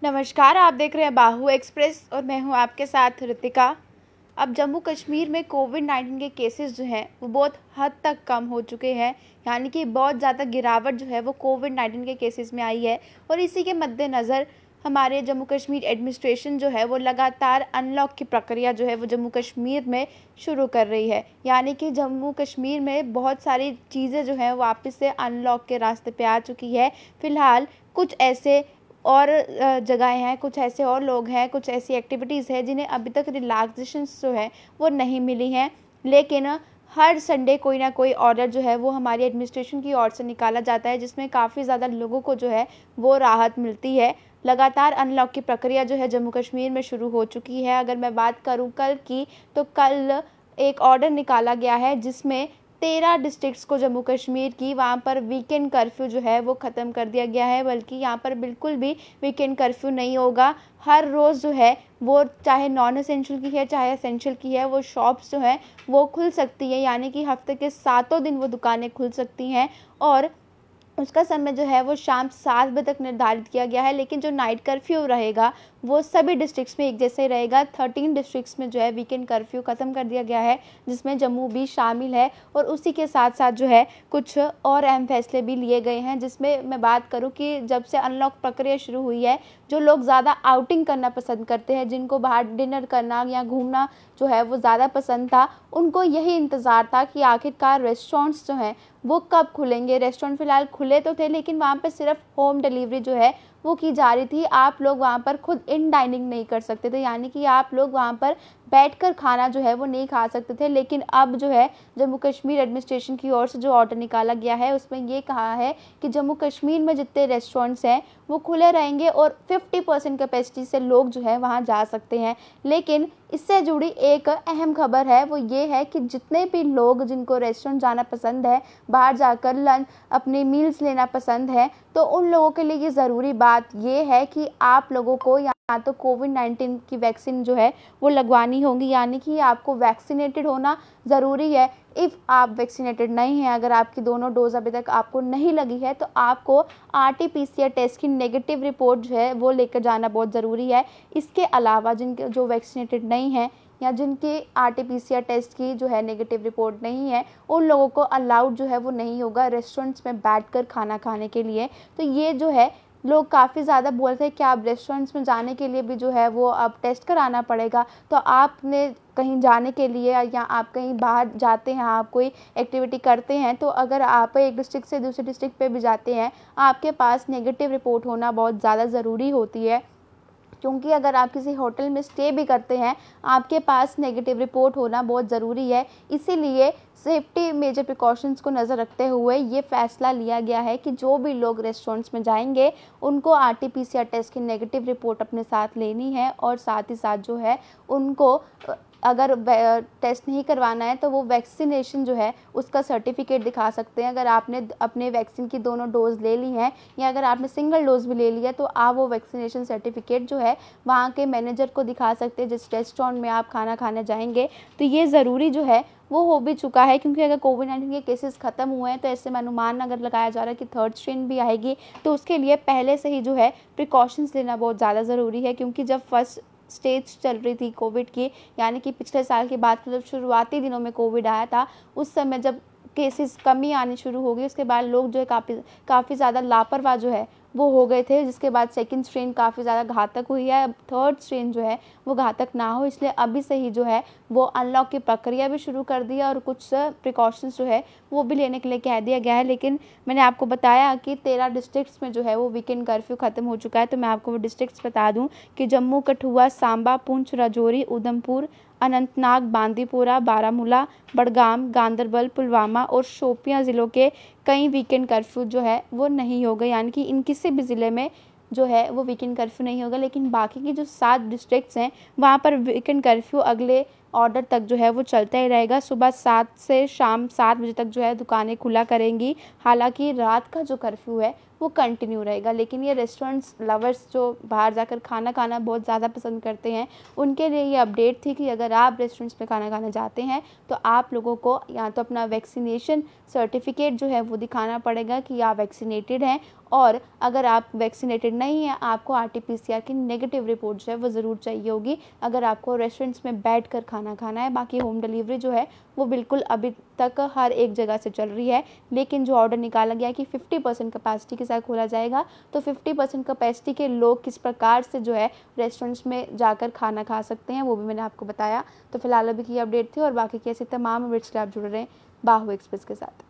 नमस्कार, आप देख रहे हैं बाहु एक्सप्रेस और मैं हूं आपके साथ ऋतिका। अब जम्मू कश्मीर में कोविड-19 के केसेस जो हैं वो बहुत हद तक कम हो चुके हैं, यानी कि बहुत ज़्यादा गिरावट जो है वो कोविड-19 के केसेस में आई है। और इसी के मद्देनज़र हमारे जम्मू कश्मीर एडमिनिस्ट्रेशन जो है वो लगातार अनलॉक की प्रक्रिया जो है वो जम्मू कश्मीर में शुरू कर रही है। यानी कि जम्मू कश्मीर में बहुत सारी चीज़ें जो हैं वापस से अनलॉक के रास्ते पे आ चुकी है। फ़िलहाल कुछ ऐसे और जगहें हैं, कुछ ऐसे और लोग हैं, कुछ ऐसी एक्टिविटीज़ हैं जिन्हें अभी तक रिलैक्सेशंस जो है वो नहीं मिली हैं। लेकिन हर संडे कोई ना कोई ऑर्डर जो है वो हमारी एडमिनिस्ट्रेशन की ओर से निकाला जाता है, जिसमें काफ़ी ज़्यादा लोगों को जो है वो राहत मिलती है। लगातार अनलॉक की प्रक्रिया जो है जम्मू कश्मीर में शुरू हो चुकी है। अगर मैं बात करूँ कल की, तो कल एक ऑर्डर निकाला गया है जिसमें 13 डिस्ट्रिक्ट्स को जम्मू कश्मीर की वहाँ पर वीकेंड कर्फ्यू जो है वो ख़त्म कर दिया गया है। बल्कि यहाँ पर बिल्कुल भी वीकेंड कर्फ्यू नहीं होगा। हर रोज़ जो है वो चाहे नॉन एसेंशियल की है चाहे एसेंशियल की है, वो शॉप्स जो हैं वो खुल सकती है। यानी कि हफ्ते के सातों दिन वो दुकानें खुल सकती हैं और उसका समय जो है वो शाम 7 बजे तक निर्धारित किया गया है। लेकिन जो नाइट कर्फ्यू रहेगा वो सभी डिस्ट्रिक्ट्स में एक जैसे ही रहेगा। 13 डिस्ट्रिक्ट्स में जो है वीकेंड कर्फ्यू ख़त्म कर दिया गया है, जिसमें जम्मू भी शामिल है। और उसी के साथ साथ जो है कुछ और अहम फैसले भी लिए गए हैं, जिसमें मैं बात करूं कि जब से अनलॉक प्रक्रिया शुरू हुई है, जो लोग ज़्यादा आउटिंग करना पसंद करते हैं, जिनको बाहर डिनर करना या घूमना जो है वो ज़्यादा पसंद था, उनको यही इंतज़ार था कि आखिरकार रेस्टोरेंट्स जो हैं वो कब खुलेंगे। रेस्टोरेंट फ़िलहाल खुले तो थे, लेकिन वहाँ पे सिर्फ होम डिलीवरी जो है वो की जा रही थी। आप लोग वहाँ पर खुद इन डाइनिंग नहीं कर सकते थे, यानी कि आप लोग वहाँ पर बैठकर खाना जो है वो नहीं खा सकते थे। लेकिन अब जो है जम्मू कश्मीर एडमिनिस्ट्रेशन की ओर से जो ऑर्डर निकाला गया है उसमें ये कहा है कि जम्मू कश्मीर में जितने रेस्टोरेंट्स हैं वो खुले रहेंगे और 50% कैपेसिटी से लोग जो है वहाँ जा सकते हैं। लेकिन इससे जुड़ी एक अहम खबर है, वो ये है कि जितने भी लोग जिनको रेस्टोरेंट जाना पसंद है, बाहर जाकर लंच अपनी मील्स लेना पसंद है, तो उन लोगों के लिए ये ज़रूरी बात ये है कि आप लोगों को या तो कोविड-19 की वैक्सीन जो है वो लगवानी होगी। यानी कि आपको वैक्सीनेटेड होना ज़रूरी है। इफ़ आप वैक्सीनेटेड नहीं हैं, अगर आपकी दोनों डोज़ अभी तक आपको नहीं लगी है, तो आपको आरटी-पीसीआर टेस्ट की नेगेटिव रिपोर्ट जो है वो लेकर जाना बहुत ज़रूरी है। इसके अलावा जिनके जो वैक्सीनेटेड नहीं हैं या जिनके आरटी-पीसीआर टेस्ट की जो है नेगेटिव रिपोर्ट नहीं है, उन लोगों को अलाउड जो है वो नहीं होगा रेस्टोरेंट्स में बैठकर खाना खाने के लिए। तो ये जो है लोग काफ़ी ज़्यादा बोलते हैं कि आप रेस्टोरेंट्स में जाने के लिए भी जो है वो अब टेस्ट कराना पड़ेगा। तो आपने कहीं जाने के लिए या आप कहीं बाहर जाते हैं, आप कोई एक्टिविटी करते हैं, तो अगर आप एक डिस्ट्रिक्ट से दूसरे डिस्ट्रिक्ट पे भी जाते हैं, आपके पास नेगेटिव रिपोर्ट होना बहुत ज़्यादा ज़रूरी होती है। क्योंकि अगर आप किसी होटल में स्टे भी करते हैं, आपके पास नेगेटिव रिपोर्ट होना बहुत ज़रूरी है। इसीलिए सेफ्टी मेजर प्रिकॉशंस को नज़र रखते हुए ये फ़ैसला लिया गया है कि जो भी लोग रेस्टोरेंट्स में जाएंगे उनको आरटी-पीसीआर टेस्ट की नेगेटिव रिपोर्ट अपने साथ लेनी है। और साथ ही साथ जो है उनको अगर टेस्ट नहीं करवाना है तो वो वैक्सीनेशन जो है उसका सर्टिफिकेट दिखा सकते हैं। अगर आपने अपने वैक्सीन की दोनों डोज़ ले ली हैं या अगर आपने सिंगल डोज़ भी ले लिया, तो आप वो वैक्सीनेशन सर्टिफिकेट जो है वहाँ के मैनेजर को दिखा सकते हैं जिस रेस्टोरेंट में आप खाना खाने जाएंगे। तो ये ज़रूरी जो है वो हो भी चुका है, क्योंकि अगर कोविड-19 के केसेस ख़त्म हुए हैं तो ऐसे में अनुमान अगर लगाया जा रहा है कि थर्ड स्ट्रेन भी आएगी, तो उसके लिए पहले से ही जो है प्रिकॉशंस लेना बहुत ज़्यादा ज़रूरी है। क्योंकि जब फर्स्ट स्टेज चल रही थी कोविड की, यानी कि पिछले साल की बात, जब शुरुआती दिनों में कोविड आया था, उस समय जब केसेस कमी आनी शुरू हो गई, उसके बाद लोग जो है काफ़ी ज़्यादा लापरवाह जो है वो हो गए थे, जिसके बाद सेकंड स्ट्रेन काफ़ी ज़्यादा घातक हुई है। अब थर्ड स्ट्रेन जो है वो घातक ना हो, इसलिए अभी से ही जो है वो अनलॉक की प्रक्रिया भी शुरू कर दी है और कुछ प्रिकॉशंस जो है वो भी लेने के लिए कह दिया गया है। लेकिन मैंने आपको बताया कि 13 डिस्ट्रिक्ट्स में जो है वो वीकेंड कर्फ्यू ख़त्म हो चुका है। तो मैं आपको वो डिस्ट्रिक्ट्स बता दूं कि जम्मू, कठुआ, सांबा, पुंछ, राजौरी, उधमपुर, अनंतनाग, बांदीपोरा, बारामूला, बडगाम, गांदरबल, पुलवामा और शोपियां ज़िलों के कई वीकेंड कर्फ्यू जो है वो नहीं होगा। यानी कि इन किसी भी ज़िले में जो है वो वीकेंड कर्फ्यू नहीं होगा। लेकिन बाकी की जो 7 डिस्ट्रिक्ट्स हैं वहाँ पर वीकेंड कर्फ्यू अगले ऑर्डर तक जो है वो चलता ही रहेगा। सुबह 7 से शाम 7 बजे तक जो है दुकानें खुला करेंगी। हालांकि रात का जो कर्फ्यू है वो कंटिन्यू रहेगा। लेकिन ये रेस्टोरेंट्स लवर्स जो बाहर जाकर खाना खाना बहुत ज़्यादा पसंद करते हैं, उनके लिए ये अपडेट थी कि अगर आप रेस्टोरेंट्स में खाना खाने जाते हैं तो आप लोगों को या तो अपना वैक्सीनेशन सर्टिफिकेट जो है वो दिखाना पड़ेगा कि आप वैक्सीनेटेड हैं, और अगर आप वैक्सीनेटेड नहीं हैं आपको आरटी-पीसीआर की नेगेटिव रिपोर्ट जो है वो ज़रूर चाहिए होगी अगर आपको रेस्टोरेंट्स में बैठकर खाना खाना है। बाकी होम डिलीवरी जो है वो बिल्कुल अभी तक हर एक जगह से चल रही है, लेकिन जो ऑर्डर निकाला गया है कि 50% कैपेसिटी के साथ खोला जाएगा, तो 50% कैपेसिटी के लोग किस प्रकार से जो है रेस्टोरेंट्स में जाकर खाना खा सकते हैं वो भी मैंने आपको बताया। तो फिलहाल अभी की अपडेट थी, और बाकी की ऐसी तमाम अपडेट्स के लिए आप जुड़े रहें बाहु एक्सप्रेस के साथ।